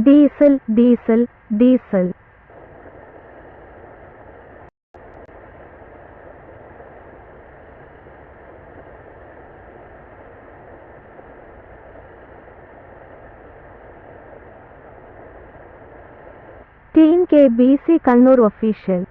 Diesel diesel diesel TNKBC Kannur official.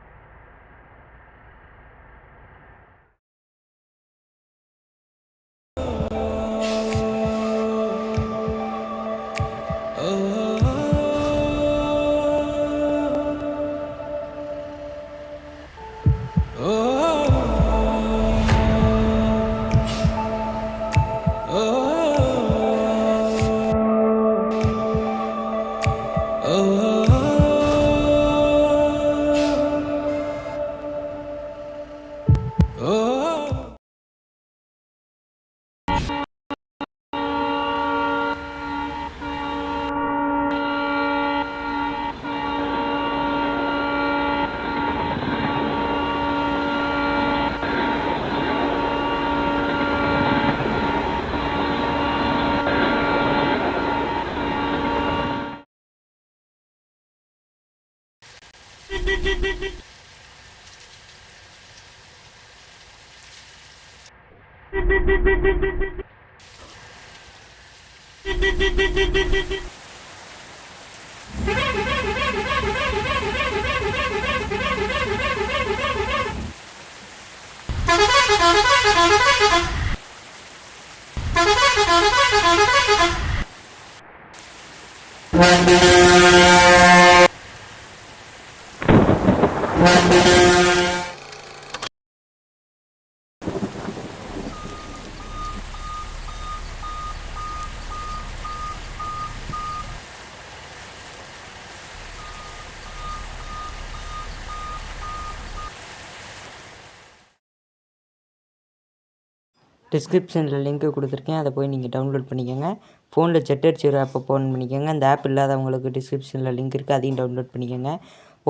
டிஸ்கிரிப்ஷனில் link கொடுத்துருக்கேன், அதை போய் நீங்கள் டவுன்லோட் பண்ணிக்கோங்க. ஃபோனில் ஜெட்டர் ஆப்பை ஓப்பன் பண்ணிக்கோங்க. அந்த ஆப் இல்லாதவங்களுக்கு டிஸ்கிரிப்ஷனில் லிங்க் இருக்குது, அதையும் டவுன்லோட் பண்ணிக்கோங்க.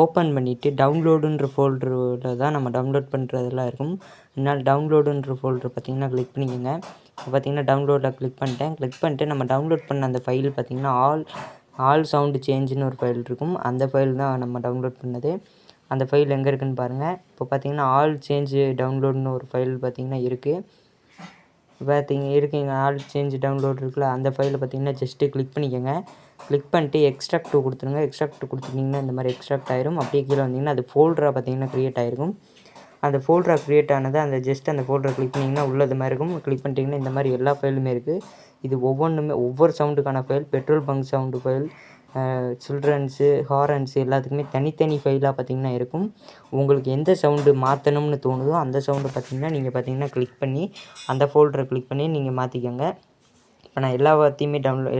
ஓப்பன் பண்ணிவிட்டு டவுன்லோடுன்ற ஃபோல்டரில் தான் நம்ம டவுன்லோட் பண்ணுறதெல்லாம் இருக்கும். அதனால் டவுன்லோடுன்ற ஃபோல்டர் பார்த்திங்கன்னா கிளிக் பண்ணிக்கோங்க. இப்போ பார்த்திங்கன்னா டவுன்லோடில் கிளிக் பண்ணிட்டு நம்ம டவுன்லோட் பண்ண அந்த ஃபைல் பார்த்திங்கன்னா ஆல் சவுண்டு சேஞ்சுன்னு ஒரு ஃபைல் இருக்கும். அந்த ஃபைல் தான் நம்ம டவுன்லோட் பண்ணது. அந்த ஃபைல் எங்கே இருக்குதுன்னு பாருங்கள். இப்போ பார்த்திங்கன்னா ஆல் சேஞ்சு டவுன்லோடுன்னு ஒரு ஃபைல் பார்த்திங்கன்னா இருக்குங்க. ஆல் சேஞ்ச் டவுன்லோட் இருக்குல்ல, அந்த ஃபைலை பார்த்திங்கன்னா ஜஸ்ட்டு கிளிக் பண்ணிக்கோங்க. கிளிக் பண்ணிட்டு எக்ஸ்ட்ராக்ட் கொடுத்துருங்க. எக்ஸ்ட்ராக்ட் கொடுத்துட்டிங்கன்னா இந்த மாதிரி எக்ஸ்ட்ராக்ட் ஆயிரும். அப்படியே கீழே வந்தீங்கன்னா அது ஃபோல்டராக பார்த்திங்கன்னா க்ரியேட் ஆகிருக்கும். அந்த ஃபோல்டராக க்ரியேட் ஆனது அந்த ஃபோல்டரை கிளிக் பண்ணிங்கன்னா உள்ளது மாதிரி இருக்கும். கிளிக் பண்ணிட்டிங்கன்னா இந்த மாதிரி எல்லா ஃபைலுமே இருக்குது. இது ஒவ்வொரு சவுண்டுக்கான file. Petrol bunk sound file, childrens, horns எல்லாத்துக்குமே தனித்தனி ஃபைலாக பார்த்திங்கன்னா இருக்கும். உங்களுக்கு எந்த சவுண்டு மாற்றணும்னு தோணுதோ அந்த சவுண்டை பார்த்திங்கன்னா நீங்கள் பார்த்திங்கன்னா கிளிக் பண்ணி அந்த ஃபோல்டரை கிளிக் பண்ணி நீங்கள் மாற்றிக்கோங்க. இப்போ நான்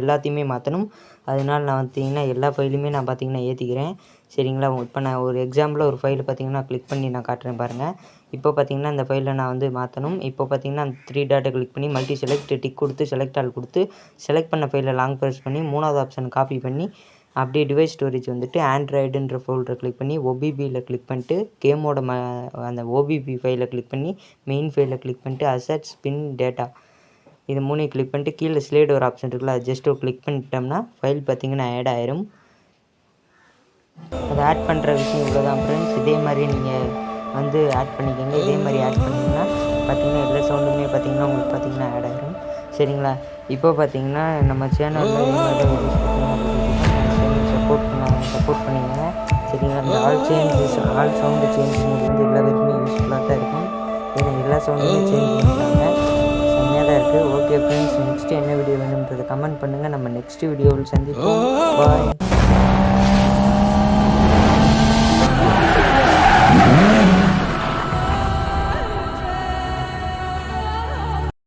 எல்லாத்தையுமே மாற்றணும். அதனால் நான் பார்த்திங்கன்னா எல்லா ஃபைலுமே நான் பார்த்திங்கன்னா ஏற்றிக்கிறேன். சரிங்களா? இப்போ நான் ஒரு எக்ஸாம்பிளாக ஒரு ஃபைலை பார்த்திங்கன்னா கிளிக் பண்ணி நான் காட்டுறேன் பாருங்கள். இப்போ பார்த்திங்கன்னா இந்த ஃபைலை நான் வந்து மாற்றணும். இப்போ பார்த்திங்கன்னா அந்த 3 டாட்டை கிளிக் பண்ணி மல்டி செலக்ட் டிக் கொடுத்து செலக்ட் ஆல் கொடுத்து செலக்ட் பண்ண ஃபைலை லாங் ப்ரெஸ் பண்ணி 3வது ஆப்ஷன் காப்பி பண்ணி அப்படியே டிவைஸ் ஸ்டோரேஜ் வந்துட்டு ஆண்ட்ராய்டுன்ற ஃபோல்டரை கிளிக் பண்ணி OBBயில் கிளிக் பண்ணிட்டு கேமோட அந்த OBB ஃபைலை கிளிக் பண்ணி மெயின் ஃபைலை கிளிக் பண்ணிட்டு அசட்ஸ் பின் டேட்டா இது 3 கிளிக் பண்ணிட்டு கீழே ஸ்லைடு ஒரு ஆப்ஷன் இருக்குல்ல, அது ஜஸ்ட்டு கிளிக் பண்ணிட்டோம்னா ஃபைல் பார்த்திங்கன்னா ஆட் ஆயிரும். அதை ஆட் பண்ணுற விஷயம் இவ்வளோ தான் ஃப்ரெண்ட்ஸ். இதே மாதிரி நீங்கள் வந்து ஆட் பண்ணிக்கோங்க. இதே மாதிரி ஆட் பண்ணிங்கன்னா பார்த்திங்கன்னா எல்லா சவுண்டுமே பார்த்திங்கன்னா உங்களுக்கு பார்த்திங்கன்னா ஆட் ஆயிரும். சரிங்களா? இப்போ பார்த்திங்கன்னா நம்ம சேனலில் இதே மாதிரி வீடியோஸ் பார்த்திங்கன்னா சப்போர்ட் பண்ணிக்கோங்க. சரிங்களா? இந்த ஆல் சவுண்டு சேஞ்ச் வந்து எல்லா பேருக்குமே யூஸ்ஃபுல்லாக தான் இருக்கும். ஏன்னா எல்லா சவுண்டுமே சேஞ்ச் பண்ணிட்டாங்க. செம்மையாக தான் இருக்குது. ஓகே ஃப்ரெண்ட்ஸ், நெக்ஸ்ட்டு என்ன வீடியோ வேணுன்றதை கமெண்ட் பண்ணுங்கள். நம்ம நெக்ஸ்ட் வீடியோவில் சந்திப்போம். பாய்.